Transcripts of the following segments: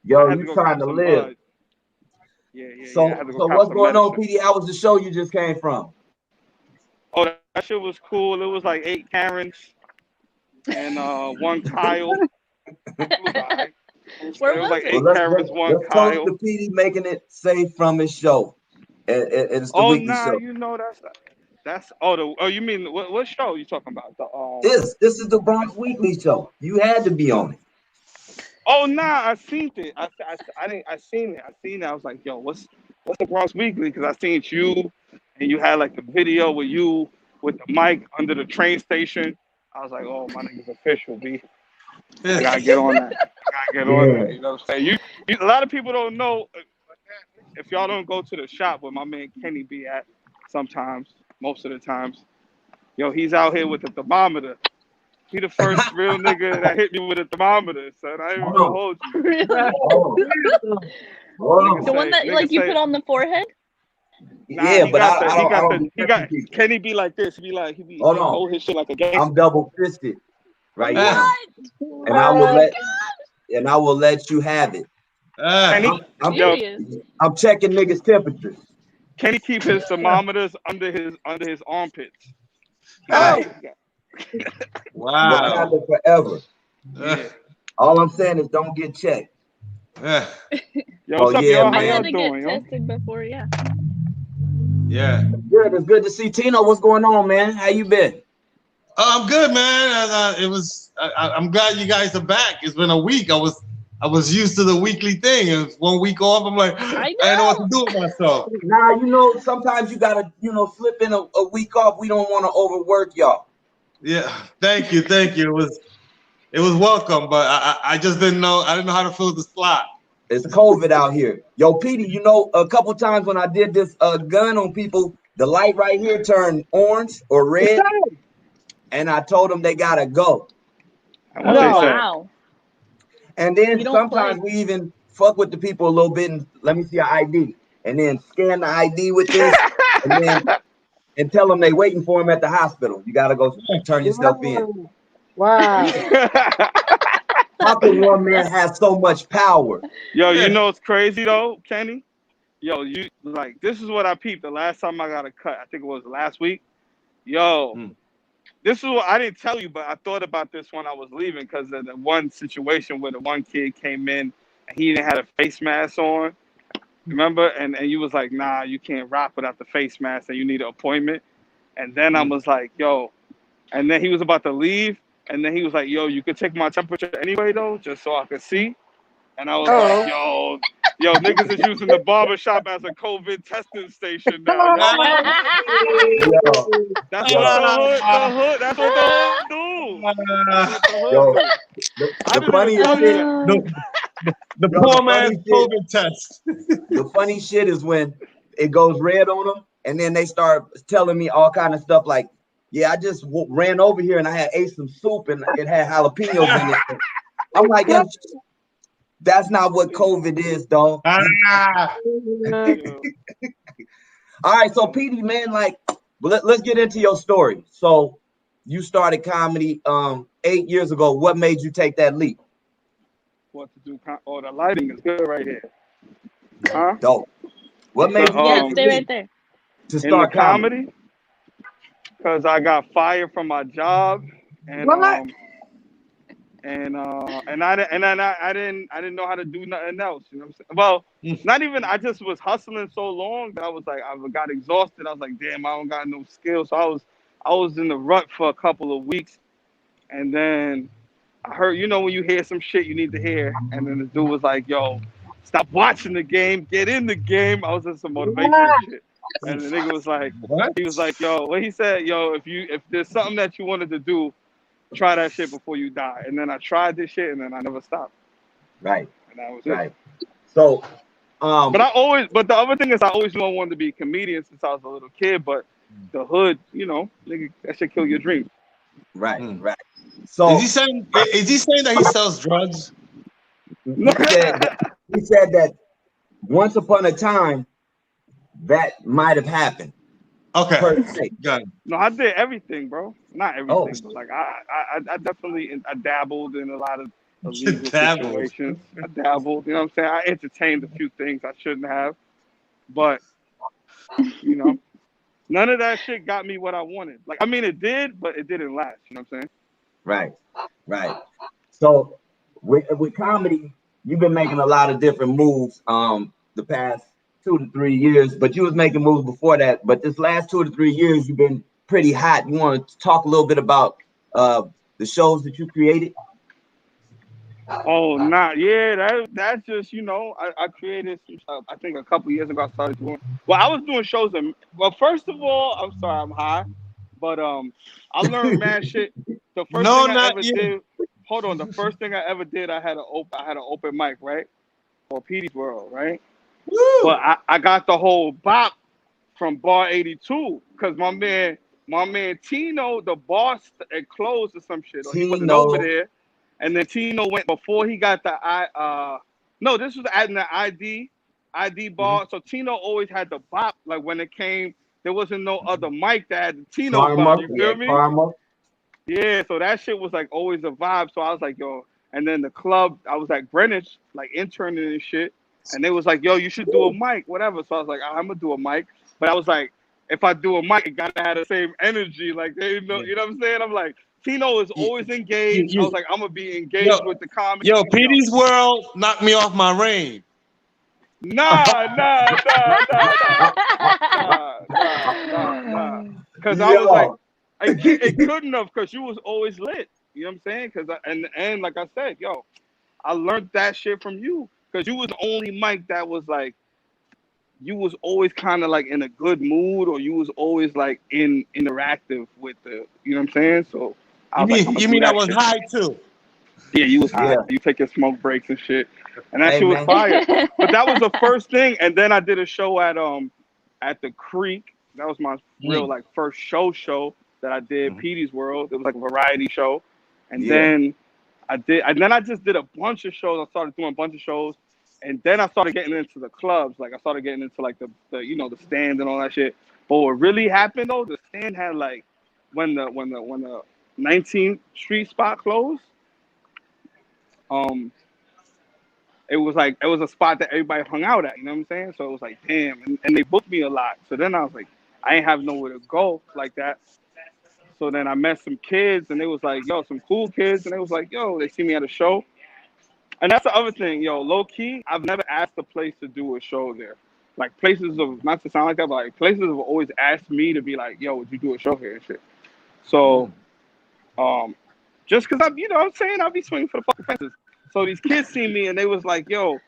Yo, I had to you go trying cop to some live. Yeah. I had to go So cop what's some going on, medicine. PD? How was the show you just came from? Oh, that shit was cool. It was like 8 Karens and one Kyle. It was alright. Where It was was like Well, it? eight Karens, one let's toast Kyle. to PD making it safe from his show. It's the Oh weekly nah, show. you know that's you mean what show you talking about? The This is the Bronx Weekly Show. You had to be on it. Oh nah, I seen it. I didn't. I seen it. I seen it. I was like, yo, what's the Bronx Weekly? Because I seen you, and you had like the video with you with the mic under the train station. I was like, oh, my nigga's official, B. I gotta get on that. I gotta get on Yeah. that. You know what I'm saying? A lot of people don't know if y'all don't go to the shop where my man Kenny be at. Sometimes, most of the times, yo, he's out here with the thermometer. He the first real nigga that hit me with a thermometer, son. I ain't even Hold gonna on. hold you. Really? Hold Nigga on. The one say, that nigga like you say, put on the forehead? nah, Yeah, but he I got don't the, be touching people. Kenny be like this. Hold He on. hold his shit like a I'm gangster. double fisted right now. What? And I will Oh my let god! you have it. Kenny, I'm yo, Serious. I'm checking niggas' temperatures. Kenny keep his thermometers under his armpits. He got, Right. he got Will Wow. have it forever. yeah. All I'm saying is don't get checked. Yeah. Yo, So what's up, yeah, y'all? How I y'all had man. to get doing, yo? tested before, yeah. Yeah. Good. It's good to see Tino. What's going on, man? How you been? Oh, I'm good, man. I'm glad you guys are back. It's been a week. I was used to the weekly thing. It was 1 week off. I'm like, I I didn't know what to know. do with myself. Nah, sometimes you gotta, slip in a week off. We don't want to overwork y'all. Yeah. Thank you. Thank you. It was welcome, but I just didn't know. I didn't know how to fill the slot. It's COVID out here. Yo, Petey, a couple times when I did this gun on people, the light right here turned orange or red, and I told them they gotta go. And what Oh they said? wow. And then You don't sometimes play. we even fuck with the people a little bit and let me see your ID, and then scan the ID with this, and tell them they waiting for him at the hospital. You gotta go turn yourself in. Wow. How can one man have so much power? Yo, you Yeah. know it's crazy though, Kenny. Yo, you like this is what I peeped the last time I got a cut. I think it was last week. Yo, Mm. this is what I didn't tell you, but I thought about this when I was leaving because of the one situation where the one kid came in and he didn't have a face mask on. Remember? And you was like, nah, you can't rap without the face mask and you need an appointment. And then I was like, yo, and then he was about to leave. And then he was like, yo, you could take my temperature anyway, though, just so I could see. And I was like, Oh. yo, niggas is using the barbershop as a COVID testing station now. Y'all Ah, know? Yo, That's what yo, that's what the hood do. That's what the hood yo. do. I The didn't even funniest tell you shit, that. the, the yo, poor man's COVID test. the funny shit is when it goes red on them, and then they start telling me all kind of stuff like, "Yeah, I just ran over here and I had ate some soup and it had jalapenos in it." I'm like, that's not what COVID is, dog. Ah, Yo, All right, so PD, man, like, let's get into your story. So, you started comedy 8 years ago. What made you take that leap? what to do? Oh, the lighting is good right here. Huh? Dope. What made The you Yeah, take the stay right leap there. to in the start comedy? comedy, because I got fired from my job, and What? I didn't know how to do nothing else. You know what I'm saying? Well, not even. I just was hustling so long that I was like, I got exhausted. I was like, damn, I don't got no skills. So I was in the rut for a couple of weeks, and then I heard, when you hear some shit you need to hear, and then the dude was like, yo, stop watching the game, get in the game. I was in some motivational shit. And the nigga was like, what? yo, what he said, yo, if there's something that you wanted to do, try that shit before you die. And then I tried this shit and then I never stopped. Right, And that was it. right. So, But but the other thing is I always knew I wanted to be a comedian since I was a little kid, but the hood, nigga, that should kill your dream. right, Hmm. right. Is So he saying? Is he saying that he sells drugs? he said that once upon a time that might have happened Okay, per se. got it. No, I did everything, bro. Not Oh, everything, but like I definitely I dabbled in a lot of illegal situations. I dabbled, you know what I'm saying? I entertained a few things I shouldn't have, but you know, none of that shit got me what I wanted. Like, I mean, it did, but it didn't last. You know what I'm saying? Right, right. So with comedy, you've been making a lot of different moves the past 2 to 3 years, but you was making moves before that. But this last 2 to 3 years, you've been pretty hot. You want to talk a little bit about the shows that you created? Oh, nah, yeah, that's just, you know, I created some stuff. I think a couple years ago I started doing. Well, I was doing shows. Well, first of all, I'm sorry, I'm high, but I learned mad shit. The first No, thing I not ever you. did. Hold on, the first thing I ever did, I had an open mic, right, for Petey Deabreu, right. Woo! But I got the whole bop from Bar 82 because my man Tino, the boss, it closed or some shit, or he wasn't over Tino. there. And then Tino went before he got the no, this was at the ID bar. So Tino always had the bop. Like when it came, there wasn't no other mic that had the Tino Karma, bop. You yeah, feel me? Karma. Yeah. So that shit was like always a vibe. So I was like, yo. And then the club, I was at Greenwich, like interning and shit. And they was like, yo, you should do a mic, whatever. So I was like, I'm gonna do a mic. But I was like, if I do a mic, it gotta have the same energy. Like they know, Yeah. you know what I'm saying? I'm like, Tino is always You, engaged. I was you, like, I'm gonna be yo, engaged with the comics. yo, Yo, Petey's World knocked me off my reign. nah. Cause I was like, Yo. it couldn't have, cause you was always lit. You know what I'm saying? Cause and like I said, yo, I learned that shit from you. Cause you was the only mic that was like, you was always kind of like in a good mood, or you was always like interactive with the, you know what I'm saying? So I You was like, mean I'm gonna you do mean I that was shit. high too? Yeah, you was Yeah. high. You take your smoke breaks and shit, and that Hey shit was man. fire. But that was the first thing, and then I did a show at the Creek. That was my real like first show that I did. Petey's World. It was like a variety show, and Yeah. then I just did a bunch of shows. I started doing a bunch of shows, and then I started getting into the clubs. Like I started getting into like the you know, the stand and all that shit. But what really happened though, the stand had like when the 19th Street spot closed. Um, it was like it was a spot that everybody hung out at. You know what I'm saying? So it was like, damn, and they booked me a lot. So then I was like, I ain't have nowhere to go like that. So then I met some kids, and they was like, yo, some cool kids, and they was like, yo, they see me at a show. And that's the other thing, yo, low key, I've never asked a place to do a show there. Like places of, not to sound like that, but like places have always asked me to be like, yo, would you do a show here and shit. So, just cause I'm, you know what I'm saying, I'll be swinging for the fucking fences. So these kids see me and they was like, yo,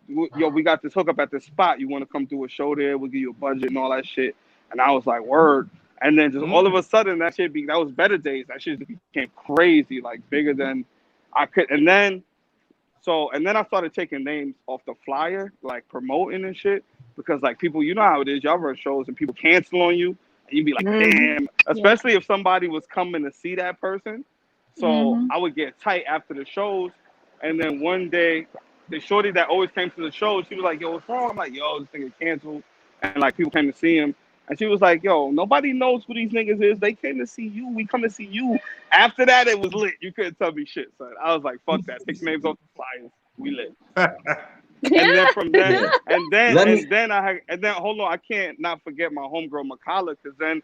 we got this hookup at this spot. You want to come do a show there? We'll give you a budget and all that shit. And I was like, word. And then just all of a sudden, that was Better Days. That shit became crazy, like bigger than I could. And then I started taking names off the flyer, like promoting and shit, because like people, you know how it is, y'all run shows and people cancel on you, and you be like, damn, especially if somebody was coming to see that person. So I would get tight after the shows, and then one day, the shorty that always came to the shows, she was like, yo, what's wrong? I'm like, yo, this thing is canceled, and like people came to see him. And she was like, yo, nobody knows who these niggas is. They came to see you. We come to see you. After that, it was lit. You couldn't tell me shit, son. I was like, fuck that. Take names off the flyers. We lit. And then from there, Yeah. and then hold on, I can't not forget my homegirl Makala, because then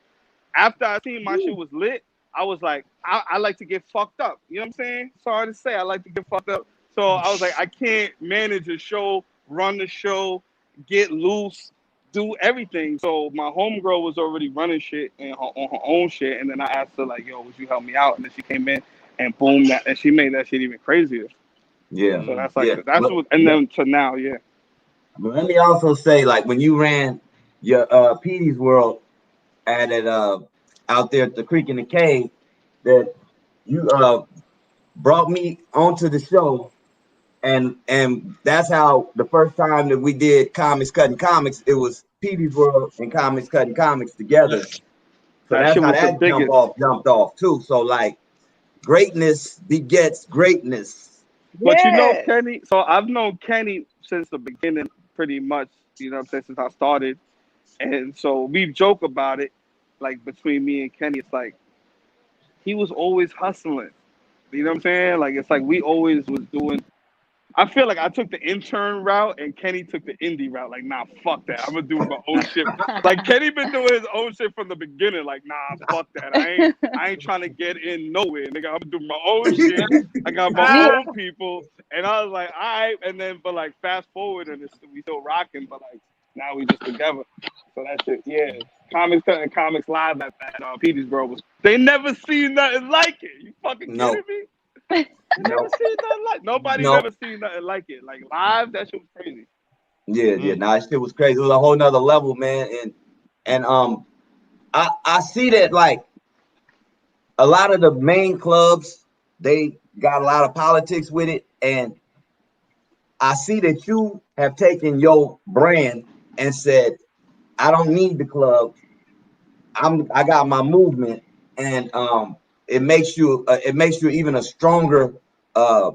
after I seen my shit was lit, I was like, I like to get fucked up. You know what I'm saying? Sorry to say, I like to get fucked up. So I was like, I can't manage a show, run the show, get loose, do everything. So my homegirl was already running shit on her own shit, and then I asked her like, yo, would you help me out? And then she came in and boom, that, and she made that shit even crazier. Yeah. So that's like Yeah. that's what, and then to now, yeah. But let me also say, like when you ran your Petey's World at it out there at the creek in the cave, that you brought me onto the show, and that's how the first time that we did Comics Cutting Comics, it was Petey's World and Comics Cutting Comics together. So That that's shit how was the that biggest. jumped off too. So like greatness begets greatness. But you know, Kenny, so I've known Kenny since the beginning, pretty much, you know what I'm saying, since I started. And so we joke about it, like between me and Kenny, it's like he was always hustling. You know what I'm saying? Like it's like we always was doing. I feel like I took the intern route and Kenny took the indie route. Like, nah, fuck that. I'm gonna do my own shit. Like Kenny been doing his own shit from the beginning. Like, nah, fuck that. I ain't trying to get in nowhere, nigga. I'm gonna do my own shit. I got my own people, and I was like, all right. And then, but like, fast forward, and we still rocking. But like, now we just together. So that's it. Yeah, comics cutting comics live at Petey Deabreu was. They never seen nothing like it. You fucking kidding me? Never seen nothing like nobody never seen nothing like it. Like live, that shit was crazy. Yeah, nah, that shit was crazy. It was a whole nother level, man. And I see that like a lot of the main clubs, they got a lot of politics with it. And I see that you have taken your brand and said, I don't need the club. I got my movement, and it makes you even a stronger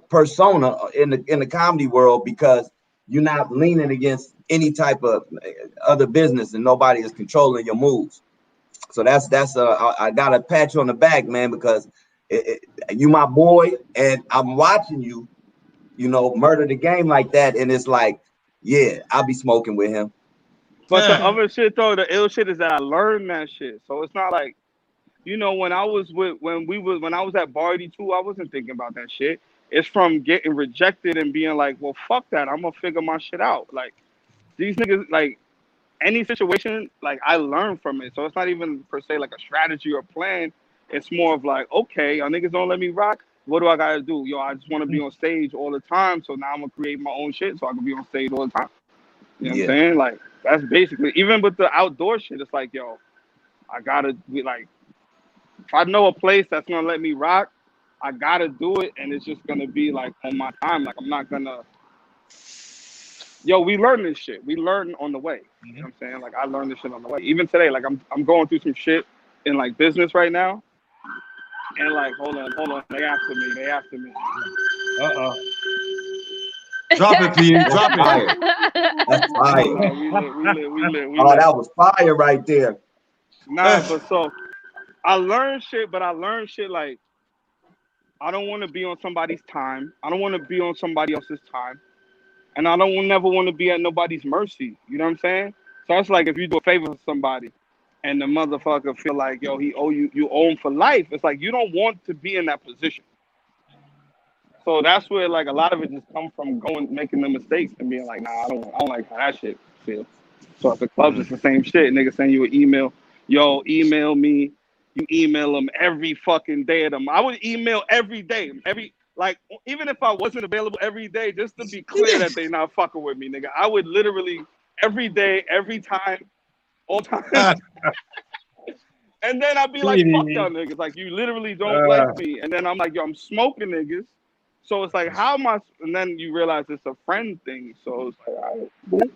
persona in the comedy world because you're not leaning against any type of other business and nobody is controlling your moves. So that's I gotta pat you on the back, man, because you my boy, and I'm watching you, murder the game like that, and it's like, yeah, I'll be smoking with him. But the other shit though, the ill shit is that I learned that shit. So it's not like, when I was at Bar 82, I wasn't thinking about that shit. It's from getting rejected and being like, well, fuck that. I'm gonna figure my shit out. Like these niggas, like any situation, like I learned from it. So it's not even per se like a strategy or plan. It's more of like, okay, y'all niggas don't let me rock. What do I gotta do? I just want to be on stage all the time. So now I'm gonna create my own shit so I can be on stage all the time. You know what I'm saying? Like that's basically, even with the outdoor shit, it's like, yo, I gotta be like, if I know a place that's gonna let me rock, I gotta do it, and it's just gonna be like on my time. Like I'm not gonna. Yo, we learn this shit. We learn on the way. You know what I'm saying? Like I learned this shit on the way. Even today, like I'm going through some shit in like business right now, and like hold on, they after me. Drop it, P. Drop it. That's fire. We lit. Oh, that was fire right there. Nah, but so I learned shit, but I learned shit like I don't want to be on somebody's time. I don't want to be on somebody else's time. And I don't never want to be at nobody's mercy. You know what I'm saying? So it's like if you do a favor for somebody and the motherfucker feel like, yo, you owe him for life. It's like you don't want to be in that position. So that's where like a lot of it just comes from making the mistakes and being like, nah, I don't like how that shit feels. So at the clubs, it's the same shit. Niggas send you an email. Yo, email me. You email them every fucking day of them. I would email every day. Like, even if I wasn't available every day, just to be clear that they not fucking with me, nigga. I would literally every day, every time, all time. And then I'd be like, fuck y'all niggas. Like, you literally don't like me. And then I'm like, yo, I'm smoking niggas. So it's like, how am I? And then you realize it's a friend thing. So it's like, all right,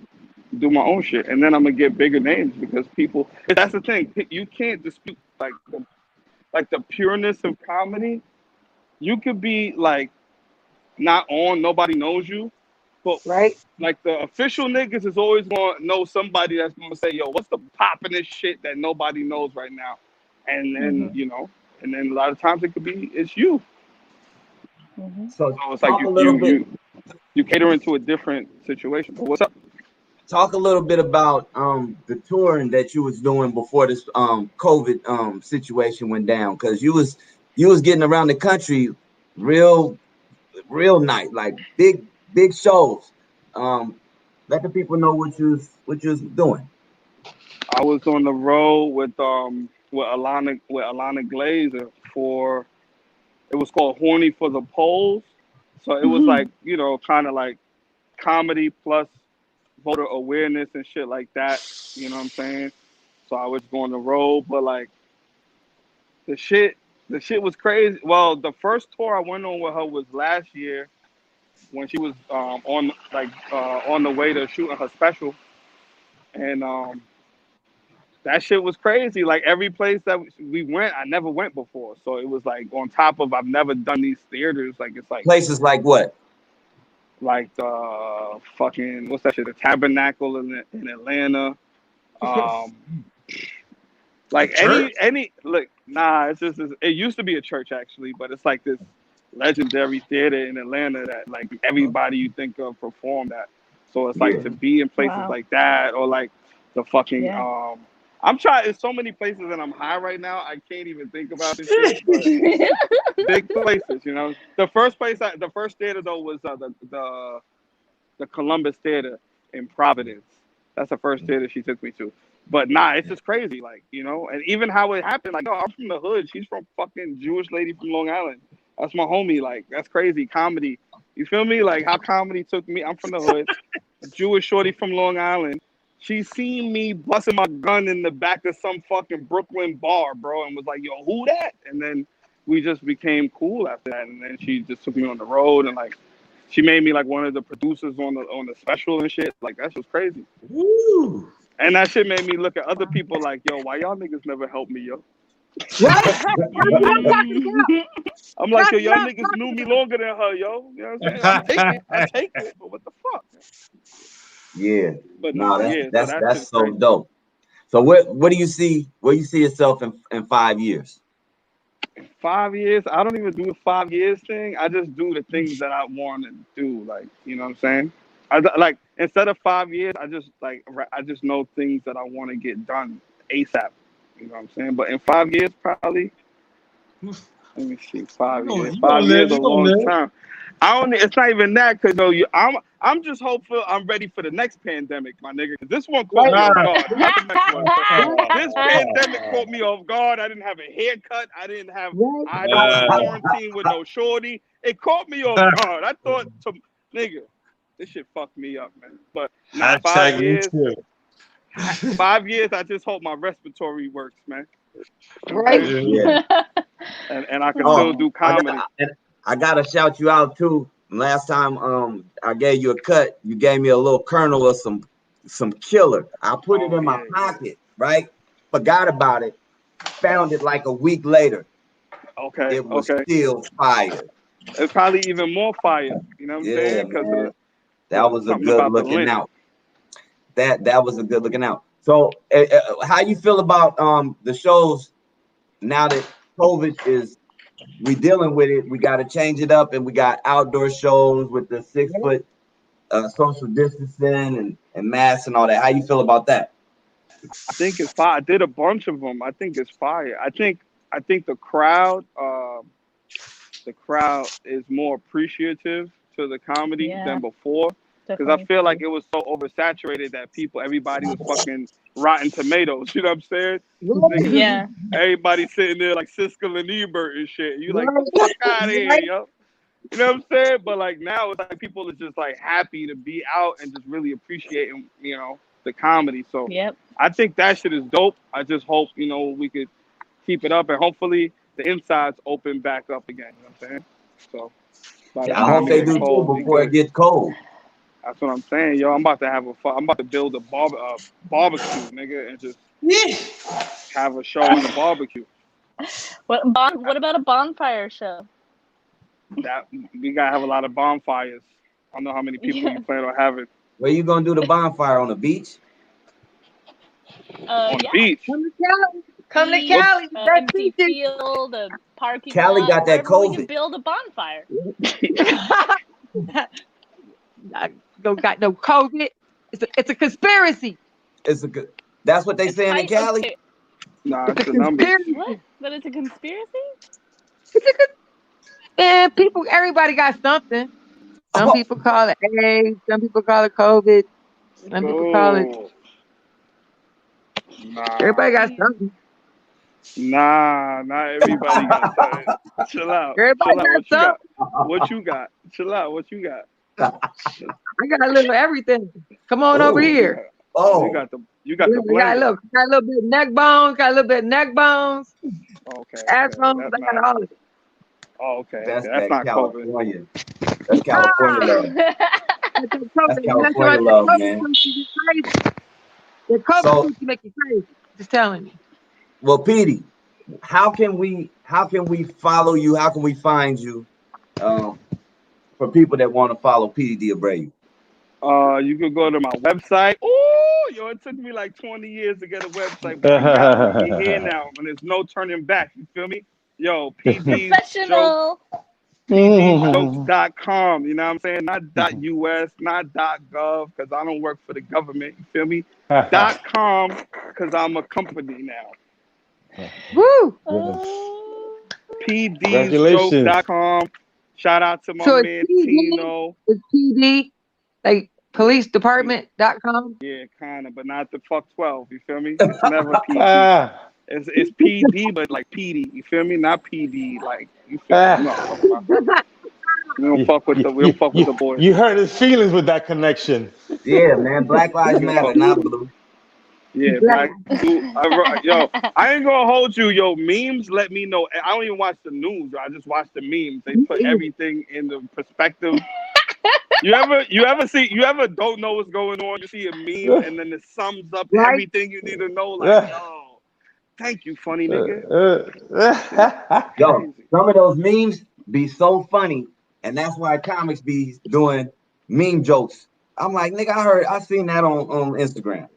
do my own shit. And then I'm going to get bigger names because people, that's the thing. You can't dispute like the pureness of comedy. You could be like not on, nobody knows you, but like the official niggas is always going to know somebody that's going to say, yo, what's the poppin'est shit that nobody knows right now? And then, and then a lot of times it could be, it's you. So it's like you cater into a different situation. But what's up? Talk a little bit about the touring that you was doing before this COVID situation went down, because you was getting around the country real nice, like big shows. Let the people know what you was doing. I was on the road with Alana Glazer for, it was called Horny for the Polls. So it was like, kind of like comedy plus voter awareness and shit like that. You know what I'm saying? So I was going the road, but like the shit was crazy. Well, the first tour I went on with her was last year when she was on the way to shooting her special, and that shit was crazy. Like every place that we went, I never went before. So it was like on top of I've never done these theaters. Like it's like places like what? Like the fucking what's that shit? The Tabernacle in Atlanta. Like any look, nah, it's just it used to be a church actually, but it's like this legendary theater in Atlanta that like everybody you think of performed at. So it's like to be in places like that or like the fucking I'm trying. There's so many places and I'm high right now. I can't even think about this shit. But big places, you know. The first theater though was the Columbus Theater in Providence. That's the first theater she took me to. But nah, it's just crazy, like, you know, and even how it happened, like, yo, I'm from the hood. She's from fucking Jewish lady from Long Island. That's my homie. Like, that's crazy. Comedy. You feel me? Like how comedy took me. I'm from the hood. A Jewish shorty from Long Island. She seen me busting my gun in the back of some fucking Brooklyn bar, bro, and was like, yo, who that? And then we just became cool after that. And then she just took me on the road and like she made me like one of the producers on the special and shit. Like that's just crazy. Woo. And that shit made me look at other people like, yo, why y'all niggas never help me, yo? I'm like, yo, y'all niggas knew me longer than her, yo. You know what I'm saying? I take it, but what the fuck? Yeah. But no, no, that's so crazy. dope. So what do you see? Where you see yourself in 5 years? 5 years? I don't even do the 5 years thing. I just do the things that I want to do. Like, you know what I'm saying? Like instead of 5 years, I just know things that I want to get done ASAP. You know what I'm saying? But in 5 years, probably. Let me see. 5 years. 5 years is a long time. It's not even that because I'm just hopeful I'm ready for the next pandemic, my nigga. Because this one caught me off guard. Not the next one. This pandemic caught me off guard. I didn't have a haircut. I didn't quarantine with no shorty. It caught me off guard. I thought, nigga, this shit fucked me up, man. But now 5 years. 5 years. I just hope my respiratory works, man. Right. Yeah. And I can still do comedy. I gotta shout you out too. Last time I gave you a cut, you gave me a little kernel of some killer. I put it in my pocket, right? Forgot about it. Found it like a week later. Okay. It was still fire. It's probably even more fire. You know what I'm saying? Because that was a good looking out. That was a good looking out. So how you feel about the shows now that COVID is we dealing with it? We got to change it up, and we got outdoor shows with the 6 foot social distancing and masks and all that. How you feel about that? I think it's fire. I did a bunch of them. I think it's fire. I think the crowd is more appreciative to the comedy than before. Because I feel like it was so oversaturated that everybody was fucking Rotten Tomatoes. You know what I'm saying? Yeah. Everybody sitting there like Siskel and Ebert and shit. You like, fuck out of here, yo. You know what I'm saying? But like now it's like people are just like happy to be out and just really appreciating, you know, the comedy. So I think that shit is dope. I just hope, you know, we could keep it up and hopefully the insides open back up again. You know what I'm saying? So I hope they do too before it gets cold. That's what I'm saying, yo. I'm about to build a barbecue, nigga, and just have a show in the barbecue. What about a bonfire show? That we gotta have a lot of bonfires. I don't know how many people you plan on having. Where you gonna do the bonfire, on the beach? On the beach. Come to Cali. Empty field, a parking lot. Cali got that COVID. We can build a bonfire. I don't got no COVID. It's a conspiracy. That's what they saying in Cali. Okay. Nah, it's the numbers. What? But it's a conspiracy? And everybody got something. Some people call it AIDS. Some people call it COVID. Some people call it. Nah. Everybody got something. Nah, not everybody got something. Chill out. Everybody got something. What you got? Chill out. What you got? I got a little everything. Come on over here. Oh, you got the got a little bit of neck bones. Got a little bit of neck bones. Okay. Ass bones. I got all of it. Oh, okay. That's not California. COVID. That's California love. That's California love, man. The COVID make you crazy. Just telling you. Well, Petey, how can we follow you? How can we find you? For people that want to follow Petey Deabreu. You can go to my website. Oh, yo, it took me like 20 years to get a website, but you're here now, and there's no turning back. You feel me? Yo, PD. Professional. PDjokes.com. You know what I'm saying? Not .us, not .gov, because I don't work for the government. You feel me? .com, because I'm a company now. Woo! Congratulations. PDjokes.com. Shout out to my So it's man PD, Tino. it's PD, like policedepartment.com. Yeah, kind of, but not the fuck 12. You feel me? It's never PD. Ah. It's PD, but like PD. You feel me? Not PD. Like you feel me? You know what I'm talking about. We don't fuck with the boys. You hurt his feelings with that connection. Yeah, man. Black Lives We don't Matter, fuck- not blue. Yeah, black. Yo, I ain't gonna hold you. Yo, memes let me know. I don't even watch the news. I just watch the memes. They put everything in the perspective. You ever don't know what's going on? You see a meme and then it sums up everything you need to know. Like, yo, thank you, funny nigga. Yo, some of those memes be so funny, and that's why comics be doing meme jokes. I'm like, nigga, I seen that on Instagram.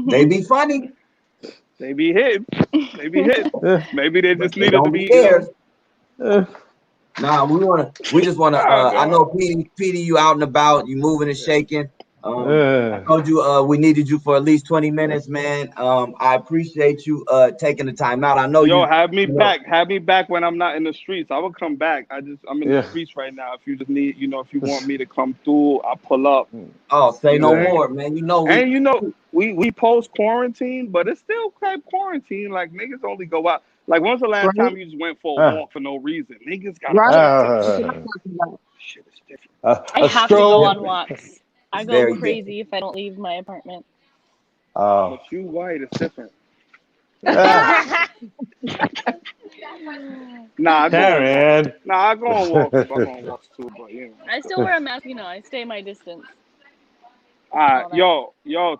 They be funny. They be hit. Maybe they just needed Don't to be be. scared. Nah, we just wanna. I know, Petey, you out and about, you moving and shaking. I told you we needed you for at least 20 minutes, man. I appreciate you taking the time out. I know have me back. Have me back when I'm not in the streets. I will come back. I'm in the streets right now. If you just need, if you want me to come through, I'll pull up. Oh, say no more, man. We post quarantine, but it's still type quarantine. Like niggas only go out. Like when's the last time you just went for a walk for no reason? Niggas got shit is different. I have to go on walks. I go very crazy if I don't leave my apartment. But you white, it's different. I go on walks too, but I still wear a mask, I stay my distance. Alright, yo,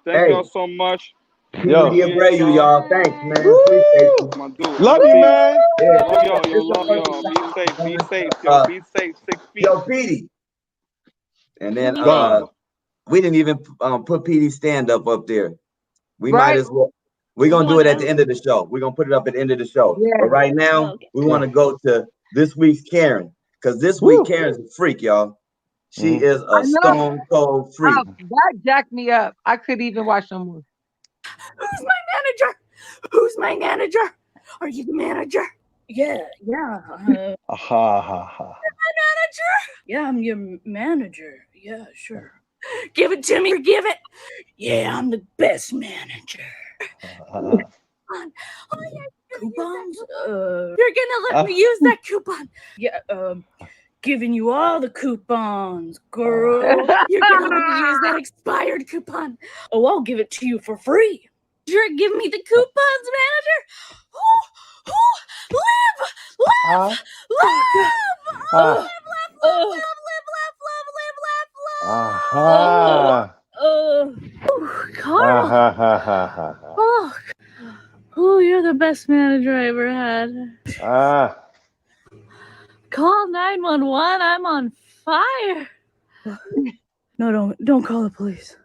thank y'all so much. Petey Deabreu, y'all. Thanks, man. Appreciate you. My dude. Love you, man. Love y'all. Be safe, yo. Be safe. 6 feet. Yo, Petey. And then we didn't even put Petey's stand up there. We might as well. We're gonna do it at the end of the show. We're gonna put it up at the end of the show. Yeah. But right now, we want to go to this week's Karen, because this week Karen's a freak, y'all. She is a stone cold freak. That jacked me up. I couldn't even watch no more. Who's my manager? Who's my manager? Are you the manager? Yeah. Your manager? Yeah, I'm your manager. Yeah, sure. Give it to me. Give it. Yeah, I'm the best manager. Coupons? You're gonna let me use that coupon? Yeah. Giving you all the coupons, girl. You're gonna let me use that expired coupon. Oh, I'll give it to you for free. You're giving me the coupons, manager. Carl. Oh, you're the best manager I ever had. Call 911. I'm on fire. No, don't call the police.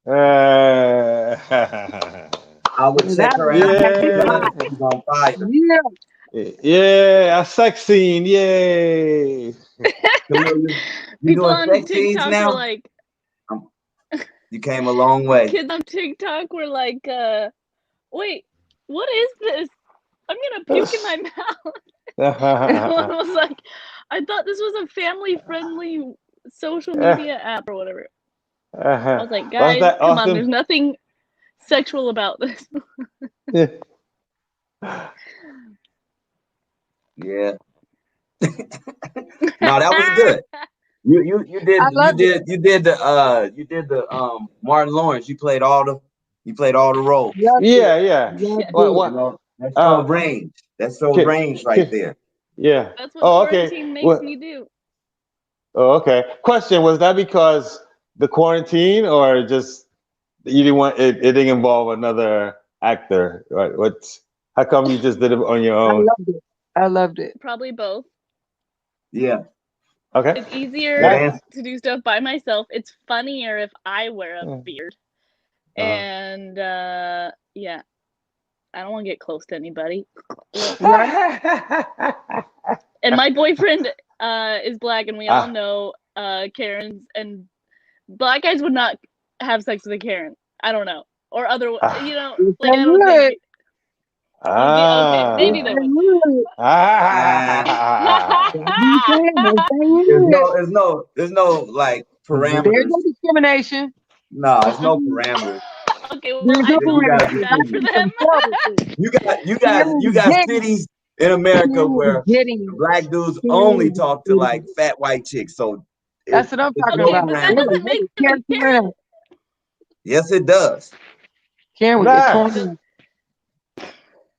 I would check her out. She's on fire. Yeah, a sex scene. Yay. People on TikTok were like, you came a long way. Kids on TikTok were like, wait, what is this? I'm gonna puke in my mouth. And one was like, I thought this was a family-friendly social media app or whatever. I was like, guys, come on, there's nothing sexual about this. Yeah. No, that was good. You did the Martin Lawrence. You played all the roles. Yeah. What? That's so range. That's so range right there. Yeah. That's what quarantine makes me do. Oh, okay. Question: was that because the quarantine, or just you didn't want it? It didn't involve another actor, right? How come you just did it on your own? I loved it. Probably both. Yeah. Okay. It's easier to do stuff by myself. It's funnier if I wear a beard. And yeah. I don't want to get close to anybody. And my boyfriend is black, and we all know Karens, and black guys would not have sex with a Karen. I don't know, or other, like I don't think. Okay, maybe they would. There's no like parameters. There's no discrimination. No, there's no parameters. Okay, well, I feel bad for them. You got cities in America where black dudes only talk to like fat white chicks. So that's what I'm talking about. But that doesn't make them a Karen. Yes, it does. Karen was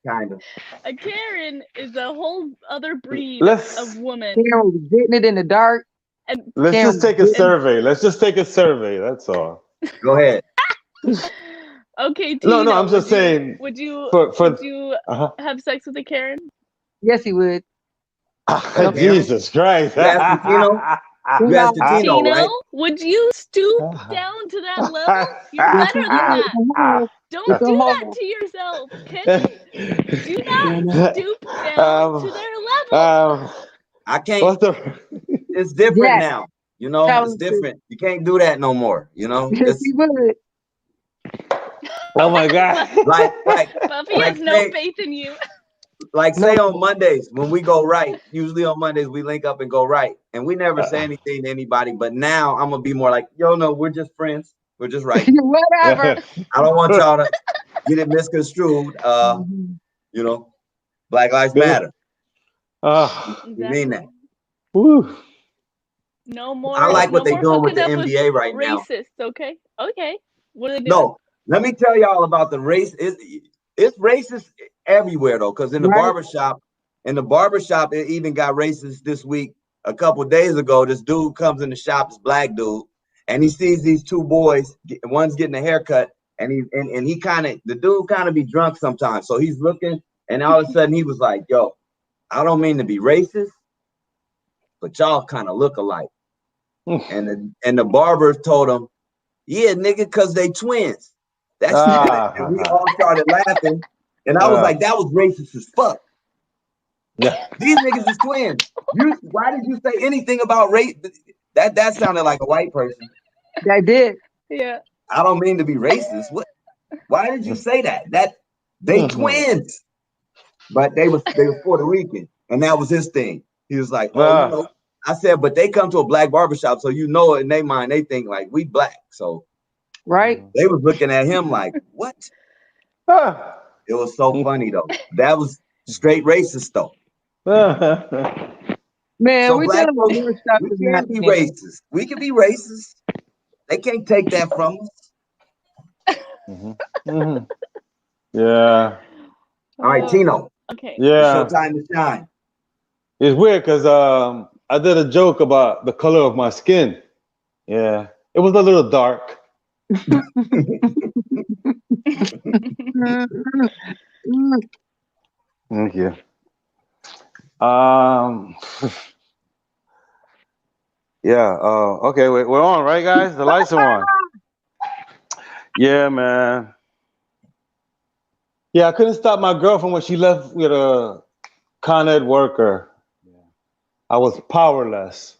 kind of. A Karen is a whole other breed of woman. Karen was getting it in the dark. And let's just take a survey. Let's just take a survey. That's all. Go ahead. Okay, Tino, no, I'm just saying. Would you have sex with a Karen? Yes, he would. Jesus Christ. Tino, right? Would you stoop down to that level? You're better than that. Don't do that to yourself, okay? Do not stoop down to their level. I can't. It's different now. It's different. You can't do that no more. Yes, he would. Oh my God. Buffy has no faith in you. Like say on Mondays when we go right, usually on Mondays we link up and go right, and we never say anything to anybody. But now I'm gonna be more like, no, we're just friends. We're just right. Whatever. I don't want y'all to get it misconstrued. Black Lives Matter. Exactly. You mean that? Woo. No more. I like what they're doing with the NBA right now. Racists, okay. What are they doing? No, let me tell y'all about the race. It's racist everywhere though, because in the barbershop, it even got racist this week. A couple of days ago, this dude comes in the shop, this black dude, and he sees these two boys. One's getting a haircut, and the dude kind of be drunk sometimes. So he's looking, and all of a sudden he was like, "Yo, I don't mean to be racist, but y'all kind of look alike." And the barber told him, "Yeah, nigga, cause they twins." That's and we all started laughing, and I was like, "That was racist as fuck." Yeah. These niggas is twins. Why did you say anything about race? That sounded like a white person. I did. Yeah. I don't mean to be racist. What? Why did you say that? That they twins, but they was Puerto Rican, and that was his thing. He was like, "Oh, I said, but they come to a black barbershop, so in their mind they think like we black." So they was looking at him like, "What?" It was so funny though. That was straight racist though. Man, so we black can't be racist. We can be racist. They can't take that from us. Yeah. All right, Tino. Okay. Yeah. It's your time to shine. It's weird because I did a joke about the color of my skin. Yeah. It was a little dark. Thank you. Yeah. Okay. We're on, right, guys? The lights are on. Yeah, man. Yeah, I couldn't stop my girlfriend when she left with a Con Ed worker. I was powerless.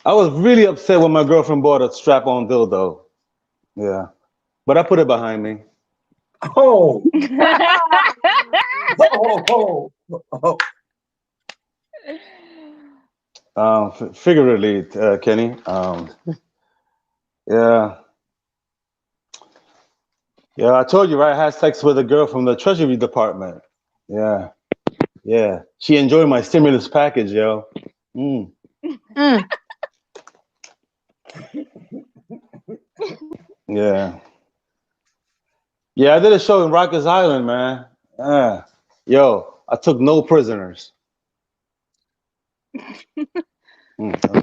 I was really upset when my girlfriend bought a strap-on dildo. Yeah, but I put it behind me. Oh. Figuratively, Kenny. Yeah. Yeah, I told you, right? I had sex with a girl from the Treasury Department. Yeah. Yeah. She enjoyed my stimulus package, yo. Yeah. Yeah, I did a show in Rikers Island, man. Yo, I took no prisoners. Okay.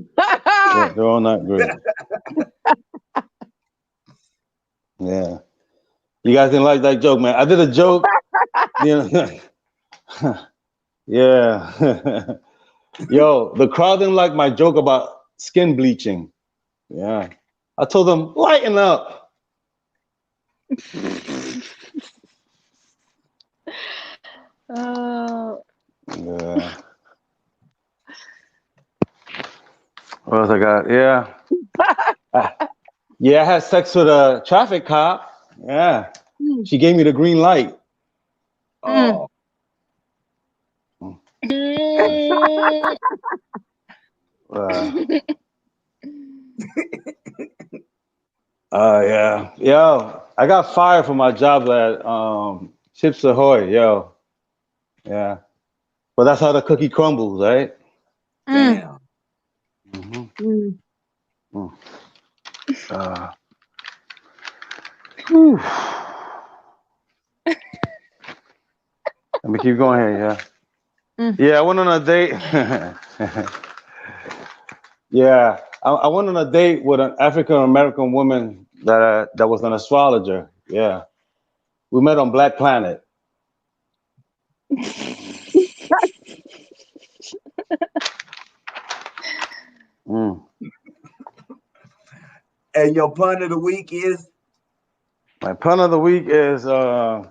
Yeah, they're all not great. Yeah. You guys didn't like that joke, man. I did a joke. Yeah. Yo, the crowd didn't like my joke about skin bleaching. Yeah. I told them, lighten up. Yeah. What else I got? Yeah. Yeah, I had sex with a traffic cop. Yeah. She gave me the green light. Oh. Yeah. Yo, I got fired from my job at Chips Ahoy. Yo. Yeah. But that's how the cookie crumbles, right? Damn. Whew. Let me keep going here, yeah. Yeah, I went on a date. Yeah, I went on a date with an African American woman that was an astrologer. Yeah, we met on Black Planet. And your pun of the week is? My pun of the week is I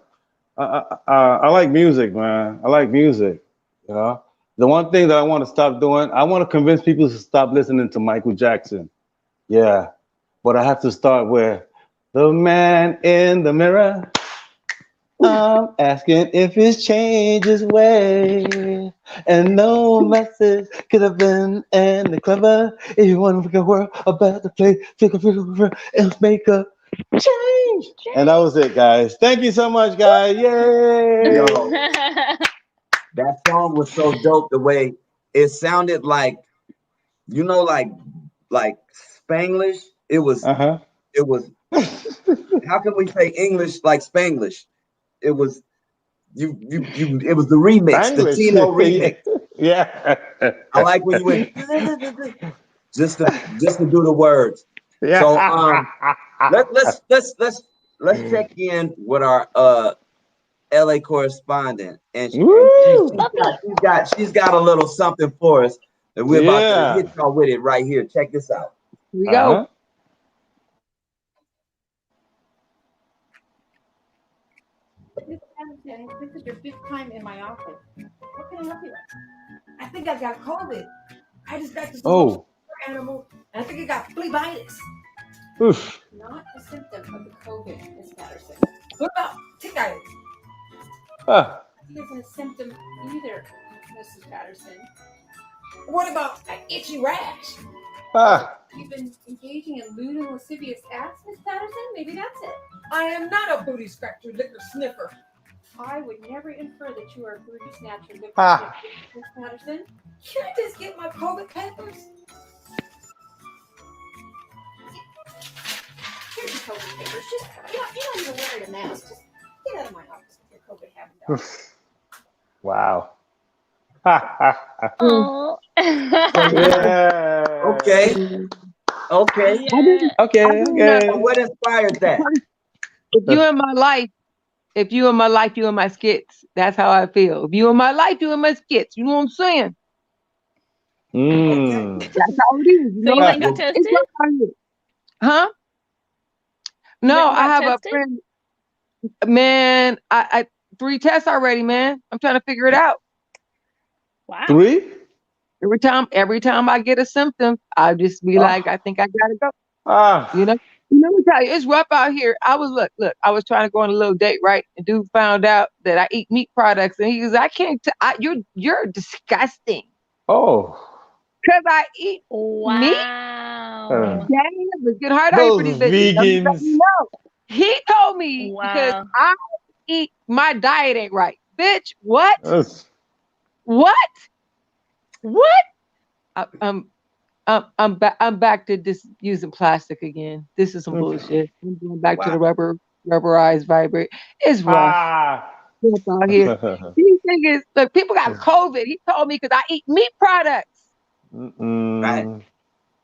like music, man. I like music. You know, the one thing that I want to stop doing, I want to convince people to stop listening to Michael Jackson. Yeah, but I have to start with the man in the mirror. I'm asking if he's changed his way, and no message could have been any clever. If you want to make a world a better place, take a picture and make a change. And that was it, guys. Thank you so much, guys. Yay! Yo, that song was so dope. The way it sounded like, you know, like Spanglish. It was. It was. How can we say English like Spanglish? It was you. It was the remix, Spanglish. the Tino remix. Yeah. I like when you went just to do the words. Yeah. So let's check in with our LA correspondent, and she's got a little something for us, and we're about to hit y'all with it right here. Check this out. Here we go. This is your 5th time in my office. What can I help you with? I think I've got COVID. I just got this animal, and I think I got phlebitis. Oof. Not a symptom of the COVID, Miss Patterson. What about tickitis? It isn't a symptom either, Mrs. Patterson. What about an itchy rash? You've been engaging in lewd and lascivious acts, Miss Patterson? Maybe that's it. I am not a booty scratcher, liquor sniffer. I would never infer that you are a booty snatcher, liquor sniffer, Miss Patterson. Can I just get my COVID papers? Here's your COVID papers. Just, you don't even wear a mask. Just get out of my office with your COVID habit. Wow. Oh. Yeah. Okay. What inspired that? If you in my life, you in my skits. That's how I feel. If you in my life, you in my skits. You know what I'm saying? That's how it is. So you went and got tested? Huh? No, I have a friend. Man, I 3 tests already, man. I'm trying to figure it out. Wow. 3? Every time I get a symptom, I just be like, I think I gotta go. You know, let me tell you, it's rough out here. I was look, I was trying to go on a little date, right? And dude found out that I eat meat products, and he goes, I can't. You're disgusting. Oh. Because I eat meat. Damn, it's getting hard out here for these vegans. No, he told me because I eat, my diet ain't right, bitch. What? I'm back to just using plastic again. This is some bullshit. I'm going back to the rubberized vibrate. It's rough. Out here. These niggas, look, people got COVID. He told me because I eat meat products. Right.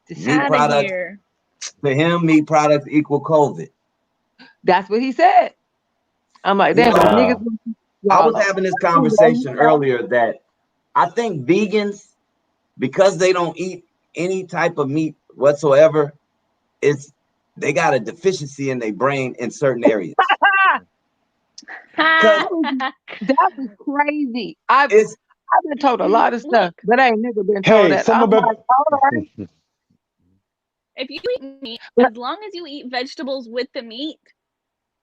Meat products. To him, meat products equal COVID. That's what he said. I'm like, damn, niggas. I was having this conversation earlier that I think vegans because they don't eat any type of meat whatsoever, they got a deficiency in their brain in certain areas. That was crazy. I've been told a lot of stuff, but I ain't never been told that. I'm like, all right. If you eat meat, as long as you eat vegetables with the meat,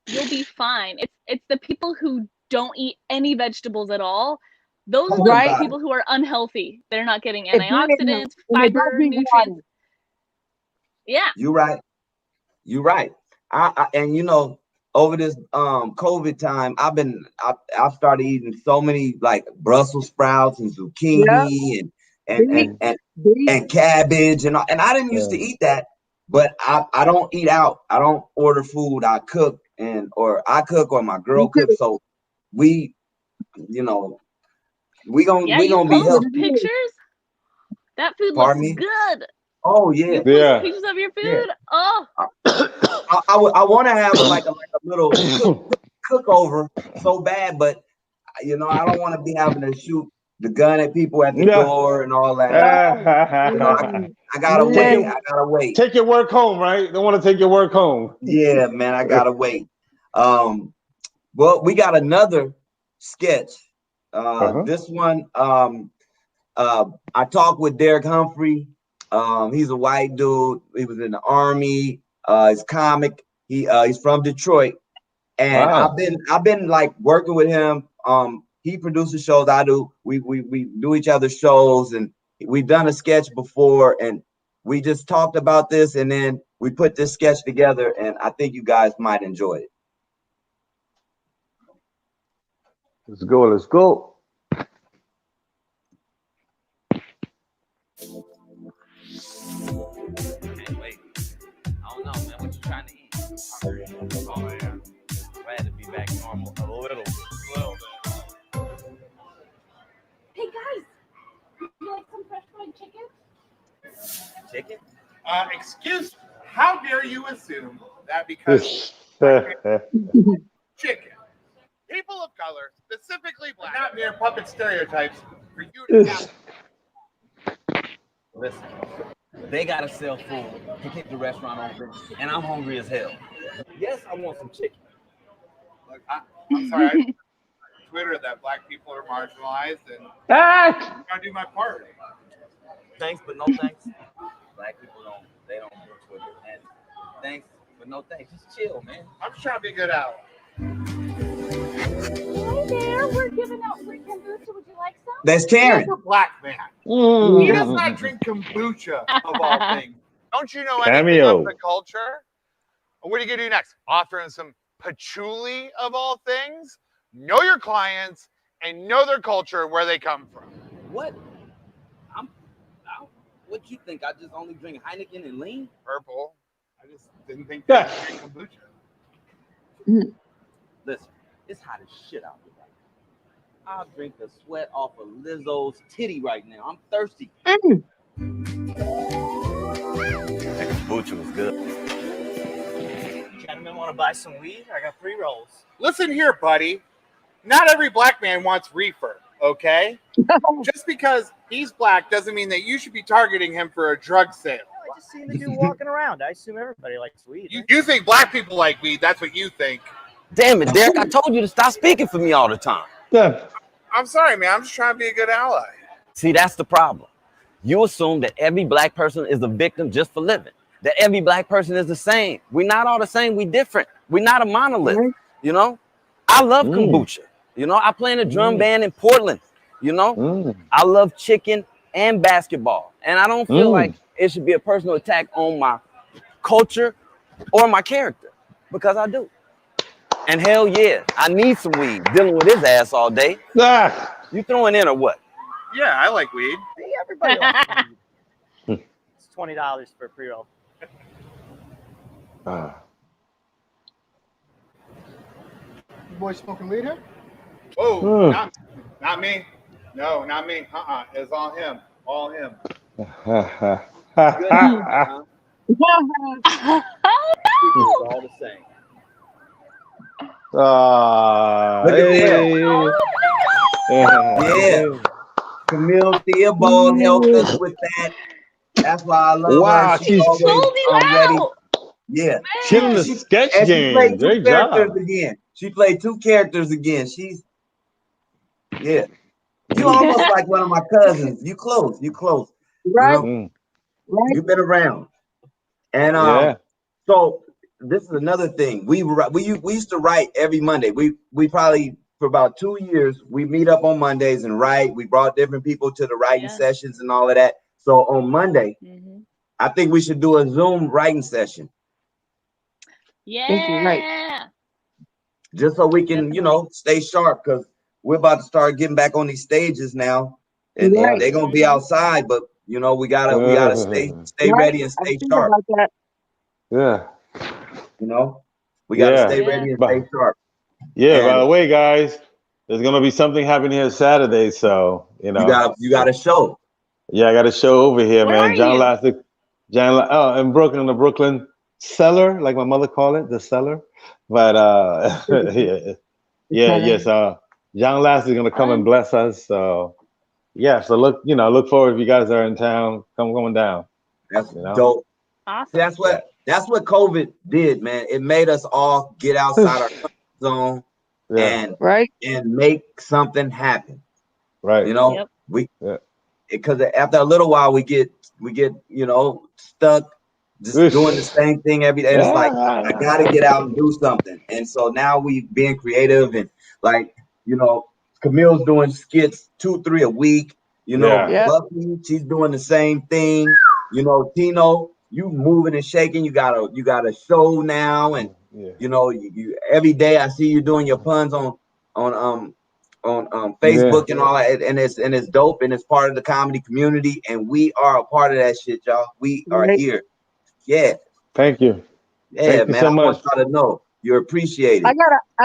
you'll be fine. It's the people who don't eat any vegetables at all. Those are the people who are unhealthy. They're not getting antioxidants, fiber, nutrients. Yeah. You're right. You're right. And you know, over this COVID time, I've started eating so many like Brussels sprouts and zucchini and cabbage and I didn't used to eat that, but I don't eat out. I don't order food. I cook or my girl cooks. So we, you know, we gonna be healthy. Pictures. That food looks good. Oh yeah. Pictures of your food. Yeah. Oh. I want to have like a little cook over so bad, but you know I don't want to be having to shoot the gun at people at the door and all that. You know, I gotta wait. I gotta wait. Take your work home, right? Don't want to take your work home. Yeah, man, I gotta wait. Well, we got another sketch. This one, I talked with Derek Humphrey. He's a white dude. He was in the Army. He's comic. He's from Detroit, and I've been like working with him. He produces shows. I do. We do each other's shows, and we've done a sketch before, and we just talked about this, and then we put this sketch together, and I think you guys might enjoy it. Let's go. Let's go. Wait, I don't know, man. What you trying to eat? Oh yeah. Glad to be back normal a little bit. Hey guys, you like some fresh fried chicken? Chicken? Excuse me. How dare you assume that because chicken, people of color, specifically black, not mere puppet stereotypes for you to have. Listen, they gotta sell food to keep the restaurant open, and I'm hungry as hell. Yes, I want some chicken. Look, I'm sorry. I Twitter that black people are marginalized, and I'm trying to do my part. Thanks, but no thanks. Black people don't do Twitter. And thanks, but no thanks. Just chill, man. I'm just trying to be a good ally. Hey there, we're giving out free kombucha. Would you like some? That's Karen. He's a black man. He does not drink kombucha, of all things. Don't you know anything of the culture? What are you going to do next? Offer him some patchouli, of all things? Know your clients and know their culture and where they come from. What? What you think? I just only drink Heineken and lean? Purple. I just didn't think that you drink kombucha. Listen, it's hot as shit out here right now. I'll drink the sweat off of Lizzo's titty right now. I'm thirsty. That kombucha was good. Gentlemen, want to buy some weed? I got pre-rolls. Listen here, buddy. Not every black man wants reefer, okay? Just because he's black doesn't mean that you should be targeting him for a drug sale. I just seen the dude walking around. I assume everybody likes weed. You think black people like weed? That's what you think. Damn it, Derek! I told you to stop speaking for me all the time. I'm sorry, man. I'm just trying to be a good ally. See, that's the problem. You assume that every black person is a victim just for living. That every black person is the same. We're not all the same. We different. We're not a monolith. You know, I love kombucha. You know, I play in a drum band in Portland. You know, I love chicken and basketball, and I don't feel like it should be a personal attack on my culture or my character, because I do. And hell yeah, I need some weed. Dealing with his ass all day. You throwing in or what? Yeah, I like weed. See, everybody likes weed. It's $20 for a pre-roll. You boys smoking weed here? Oh, not me. No, not me. It's all him. All him. Good, huh? It's all the same. Look at that. Yeah. Camille Theobald helped us with that. That's why I love Wow, her. She's always sold him ready. out. Yeah. Killing the sketch and game. She played two Great characters job. again. She played two characters again. You almost like one of my cousins. You close. Right. You know, Right. you've been around. And so this is another thing. We used to write every Monday. We probably for about 2 years we meet up on Mondays and write. We brought different people to the writing sessions and all of that. So on Monday, I think we should do a Zoom writing session. Yeah. Right. Just so we can, stay sharp, because we're about to start getting back on these stages now, and they're gonna be outside, but we gotta stay ready and stay sharp. About that. Yeah. We gotta stay ready and stay sharp. Yeah. By the way, guys, there's gonna be something happening here Saturday, so you got a show. Yeah, I got a show over here, Where man. are John you? Lasseter, in Brooklyn, the Brooklyn cellar, like my mother called it, the cellar. But yes. John Lasseter is gonna come and bless us. So so look forward if you guys are in town. Come down. That's dope. Awesome. That's what COVID did, man. It made us all get outside our comfort zone and make something happen. Right. Because after a little while we get stuck just doing the same thing every day. And it's like, I gotta get out and do something. And so now we being creative, and Camille's doing skits 2-3 a week. Buffy, she's doing the same thing. Tino, you moving and shaking. You got a show now, and you every day I see you doing your puns on Facebook and all that, and it's dope, and it's part of the comedy community, and we are a part of that shit, y'all. We are here. Yeah. Thank you. Yeah, Thank you man. so I much. want y'all to know you're appreciated. I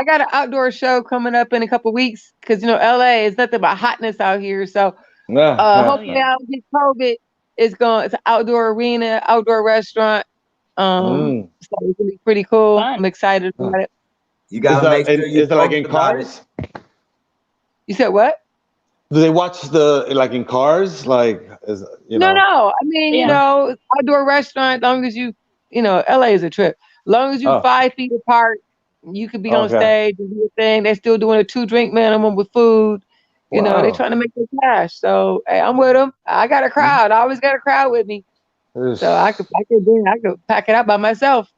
got an outdoor show coming up in a couple weeks, because LA is nothing but hotness out here. So hopefully I'll get COVID. It's an outdoor arena, outdoor restaurant. So it's gonna be pretty cool. Fun. I'm excited about it. You gotta make sure you is it like in cars? You said what? Do they watch in cars? No. I mean, outdoor restaurant. Long as you, LA is a trip. Long as you 5 feet apart, you could be on stage and do your thing. They're still doing a 2-drink minimum with food. They're trying to make their cash. So hey, I'm with them. I got a crowd. I always got a crowd with me. So I could pack it out by myself.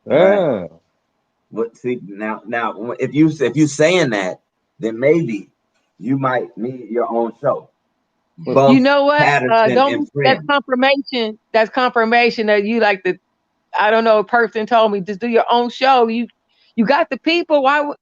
Yeah. But see now, if you saying that, then maybe you might need your own show. Buff, you know what? Patterson, that's confirmation. That's confirmation that you like the. I don't know. A person told me just do your own show. You got the people. Why would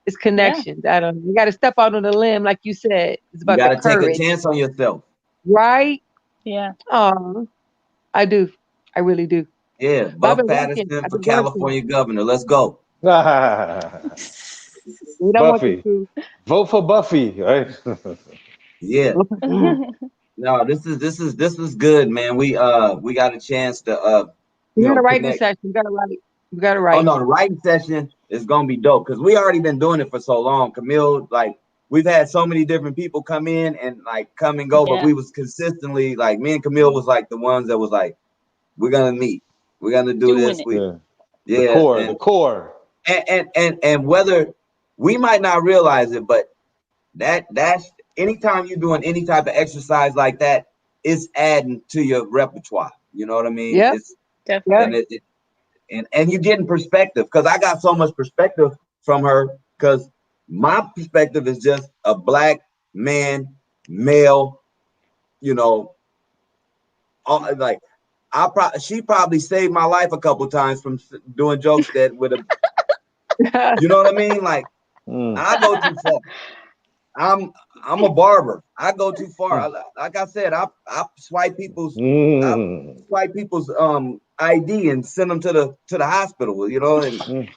it's connections. I don't. You got to step out on the limb, like you said. It's about you the courage. Take a chance on yourself. Right. Yeah. I do. I really do. Yeah. Buff Patterson for California governor. Let's go. We don't Buffy. Want to. Vote for Buffy, right? Yeah. No, this is good, man. We got a chance to we got a writing session. We got to write. Oh no, the writing session is gonna be dope, because we already been doing it for so long. Camille, we've had so many different people come in and come and go, but we was consistently me and Camille was the ones that was we're gonna meet. We're gonna do this. The core. And whether we might not realize it, but that's anytime you're doing any type of exercise like that, it's adding to your repertoire. You know what I mean? Yeah, definitely. And you're getting perspective, because I got so much perspective from her, because my perspective is just a black man, male, she probably saved my life a couple times from doing jokes that would have, you know what I mean? I go too far. I'm a barber. I go too far. Like I said, I swipe people's ID and send them to the hospital, and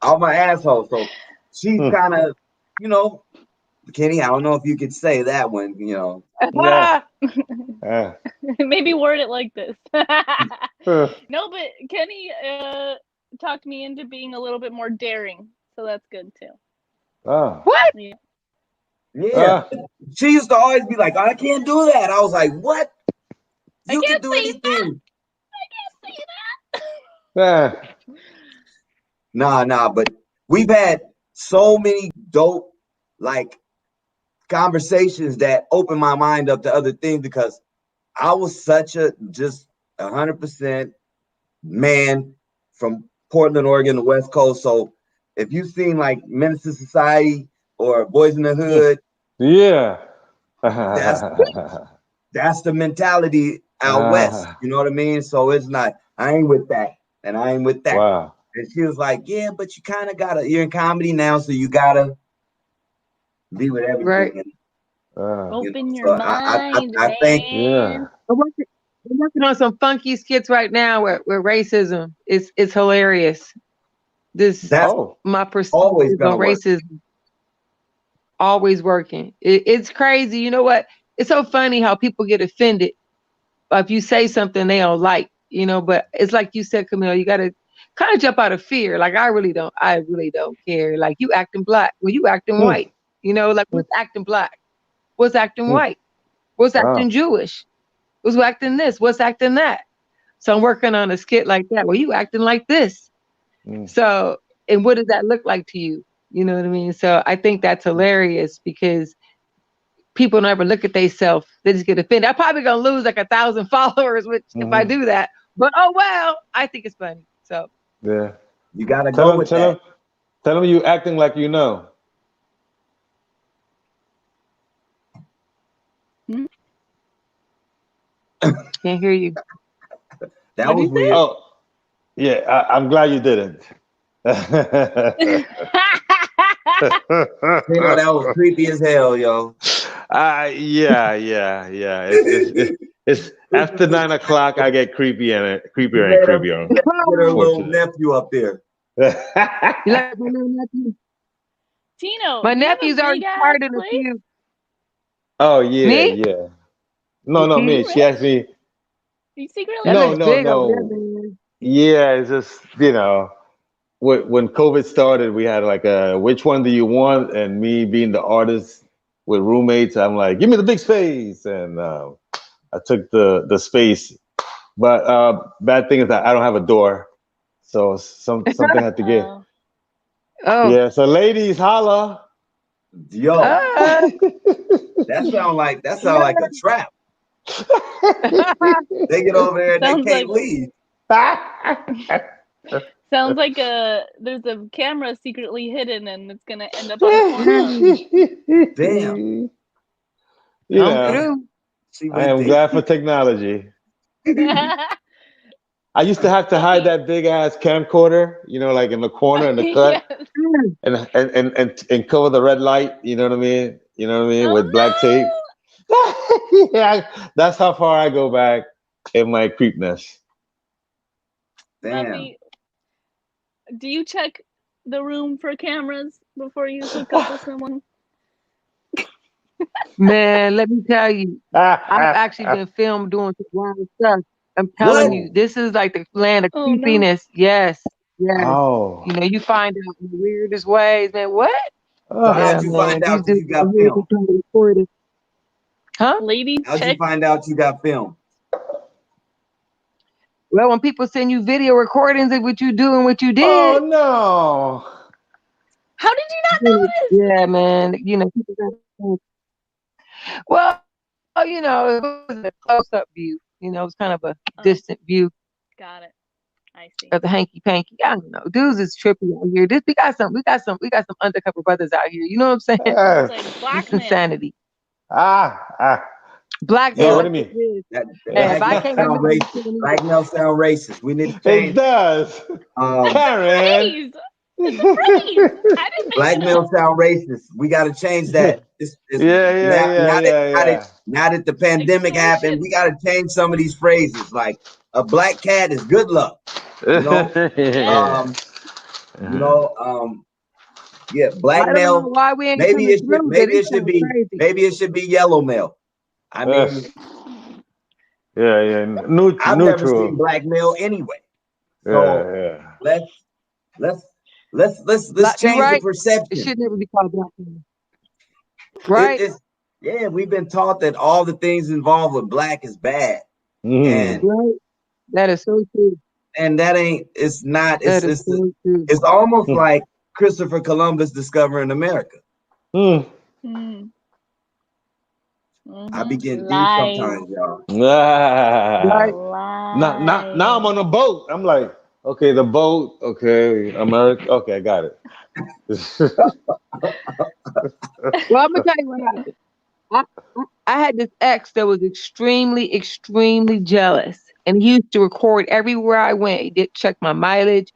all my asshole. So she's kind of, Kenny, I don't know if you could say that one, Maybe word it like this. No, but Kenny talked me into being a little bit more daring, so that's good too. Oh. What? Yeah. Yeah. She used to always be like, I can't do that. I was like, what? You can do anything. I can't say that. Nah, but we've had so many dope like conversations that opened my mind up to other things because I was such a just 100% man from Portland, Oregon, the West Coast. So if you've seen like Menace to Society or Boys in the Hood, that's the mentality out west. You know what I mean? So it's not, I ain't with that, and I ain't with that. Wow. And she was like, yeah, but you kind of gotta, you're in comedy now, so you gotta be with everything. Right. Open your mind, I think, I'm working on some funky skits right now where racism is hilarious. That's my perspective on racism. Always working. It's crazy. You know what? It's so funny how people get offended if you say something they don't like, you know, but it's like you said, Camille, you gotta kind of jump out of fear. Like I really don't care. Like you acting black. Well, you acting white. You know, like what's acting black? What's acting white? What's acting Jewish? What's acting this? What's acting that? So I'm working on a skit like that. Well, you acting like this. So, and what does that look like to you? You know what I mean? So I think that's hilarious because people never look at themselves. They just get offended. I'm probably gonna lose like 1,000 followers, which if I do that. But oh well, I think it's funny. So yeah, you gotta go with that. Tell them you acting like you know. Can't hear you. That was weird. Oh, yeah. I'm glad you didn't. You know, that was creepy as hell, yo. Yeah. It's after 9 o'clock. I get creepier and creepier. Get her little nephew up there. You like my little nephew? Tino, my nephew's already started a few. Oh yeah, me? Yeah. No, me. She asked me. You secretly? No. Yeah, it's just when COVID started, we had like which one do you want? And me being the artist with roommates, I'm like, give me the big space, and I took the space. But bad thing is that I don't have a door, so something had to get. Yeah, so ladies, holla. Yo, that sound like a trap. They get over there and they can't leave. Sounds like there's a camera secretly hidden and it's gonna end up on Damn. Yeah. I am glad for technology. I used to have to hide that big ass camcorder, like in the corner in the cut, and cover the red light. You know what I mean? With black tape. Yeah, that's how far I go back in my creepness. Damn. Do you check the room for cameras before you hook up with someone? Man, let me tell you, I've actually been filmed doing some wild stuff. I'm telling you, this is like the land of creepiness. No. Yes. Oh. You find out in the weirdest ways, man. What? So how'd you find out that you got filmed? Huh? Ladies, how'd you find out you got filmed? Well, when people send you video recordings of what you do and what you did. Oh no! How did you not know this? Yeah, man. People well, it wasn't a close-up view. It was kind of a distant view. Got it. I see. Of the hanky panky. I don't know. Dudes is trippy out here. We got some undercover brothers out here. You know what I'm saying? It's like it's insanity. Black male. What do you mean? Black male sound racist. We need to change. It does. Karen. Black male sound racist. We got to change that. Now that the pandemic happened, we got to change some of these phrases. Like a black cat is good luck. Black male. Maybe it should be yellow male. I mean, neutral. I've never seen black male anyway. So let's change the perception. It should never be called black male. Right. Yeah, we've been taught that all the things involved with black is bad. And right. That is so true. And that ain't, it's not, that is so true. It's almost like Christopher Columbus discovering America. I be getting deep sometimes, y'all. Right. Now I'm on a boat. I'm like, okay, the boat, okay, America, okay, I got it. Well, I'm gonna tell you what happened. I had this ex that was extremely, extremely jealous, and he used to record everywhere I went. He did check my mileage.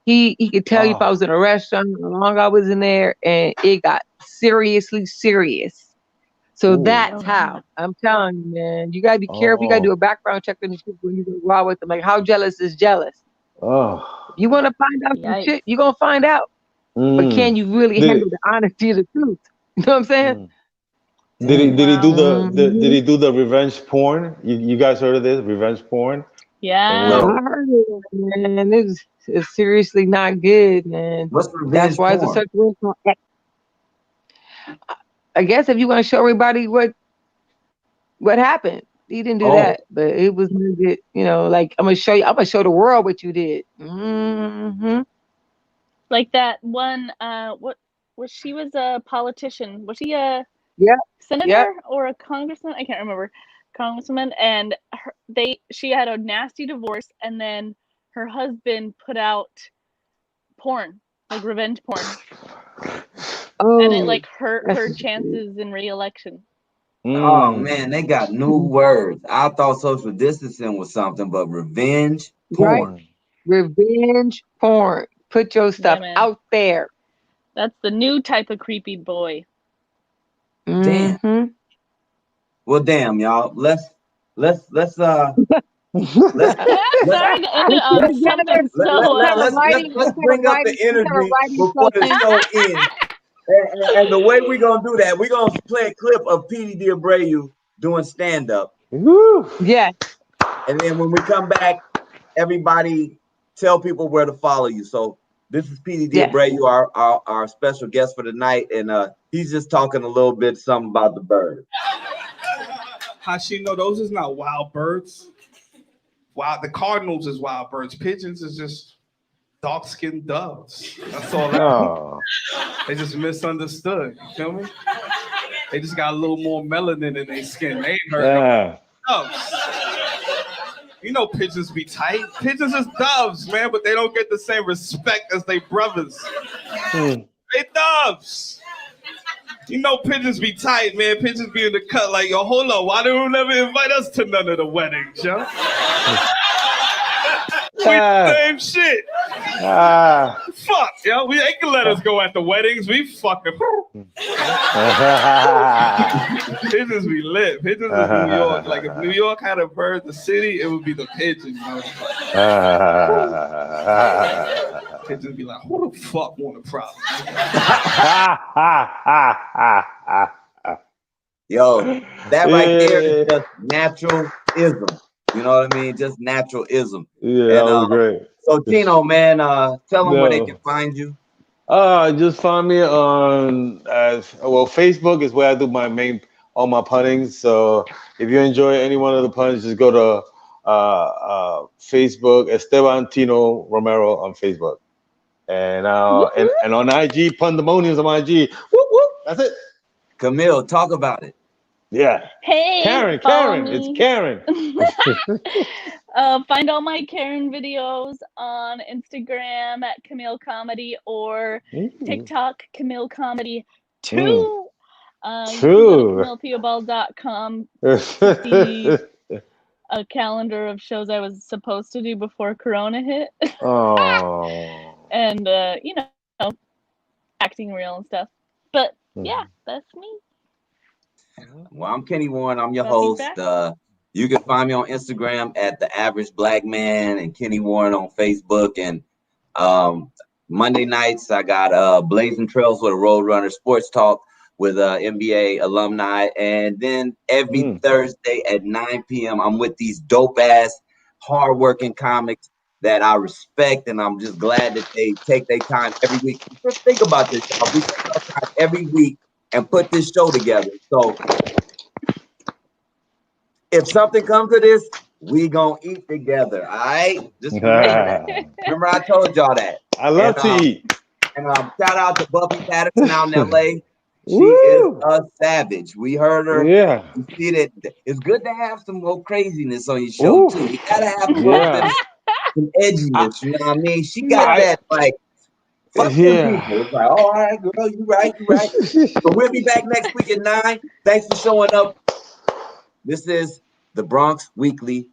He could tell you if I was in a restaurant, how long I was in there, and it got seriously serious. So that's how I'm telling you, man. You gotta be careful. You gotta do a background check on these people when you go out with them. Like, how jealous is jealous? If you want to find out some shit, you're gonna find out. But can you really handle the honesty of the truth? You know what I'm saying? Did he do the revenge porn? You guys heard of this revenge porn? Yeah, I heard it, man. It's seriously not good, man. What's revenge That's why porn? it's such a I guess if you want to show everybody what happened, he didn't do that, but it was good. You know, like I'm gonna show the world what you did. Like that one. What was she? Was a politician? Was she a senator or a congressman? I can't remember. Congresswoman, and she had a nasty divorce, and then her husband put out porn, like revenge porn. And it like hurt her chances in re-election. Oh man, they got new words. I thought social distancing was something, but revenge porn. Right. Revenge porn. Put your stuff out there. That's the new type of creepy boy. Damn. Well, damn, y'all. Let's bring up the energy before the show ends. And the way we're gonna do that, we're gonna play a clip of Petey Deabreu doing stand-up. Yeah. And then when we come back, everybody tell people where to follow you. So this is Petey Deabreu, our special guest for the night, and he's just talking a little bit something about the bird. How she know those is not wild birds? Wow, the cardinals is wild birds. Pigeons is just dark-skinned doves. That's all that. They just misunderstood. You feel me? They just got a little more melanin in their skin. They ain't heard doves. You know pigeons be tight. Pigeons is doves, man, but they don't get the same respect as they brothers. They doves. You know pigeons be tight, man. Pigeons be in the cut like, yo, hold on. Why don't you never invite us to none of the weddings, yo? We same shit. Fuck, yo. We ain't gonna let us go at the weddings. We fucking. Pigeons be lit. Pigeons is New York. Like if New York had a bird, the city, it would be the pigeons. Pigeons be like, who the fuck want a problem? Yo, that right there is just naturalism. You know what I mean? Just naturalism. Yeah, that was great. So Tino, man, tell them where they can find you. Just find me on Facebook is where I do all my punnings. So if you enjoy any one of the puns, just go to Facebook, Esteban Tino Romero on Facebook. And and on IG, Pandemoniums on IG. Whoop, whoop. That's it. Camille, talk about it. Yeah. Hey, Karen, it's Karen. Find all my Karen videos on Instagram at Camille Comedy or TikTok Camille Comedy 2. You can go to CamilleTheobald.com to see a calendar of shows I was supposed to do before Corona hit. And you know, acting real and stuff. But yeah, that's me. Well, I'm Kenny Warren. I'm your host. You can find me on Instagram at The Average Black Man and Kenny Warren on Facebook. And Monday nights, I got Blazing Trails with a Roadrunner Sports Talk with NBA alumni. And then every Thursday at 9 p.m., I'm with these dope-ass, hardworking comics that I respect. And I'm just glad that they take their time every week. Just think about this, y'all. We take our time every week and put this show together. So if something comes to this, we gonna eat together. All right, just remember that. Remember I told y'all that. I love to eat. And shout out to Buffy Patterson out in LA. She is a savage. We heard her. Yeah. You see that it's good to have some more craziness on your show too. You gotta have a little bit of some edginess. You know what I mean? She got that like fuck them people. It's like, all right, girl, you right. So we'll be back next week at 9. Thanks for showing up. This is the Bronx Weekly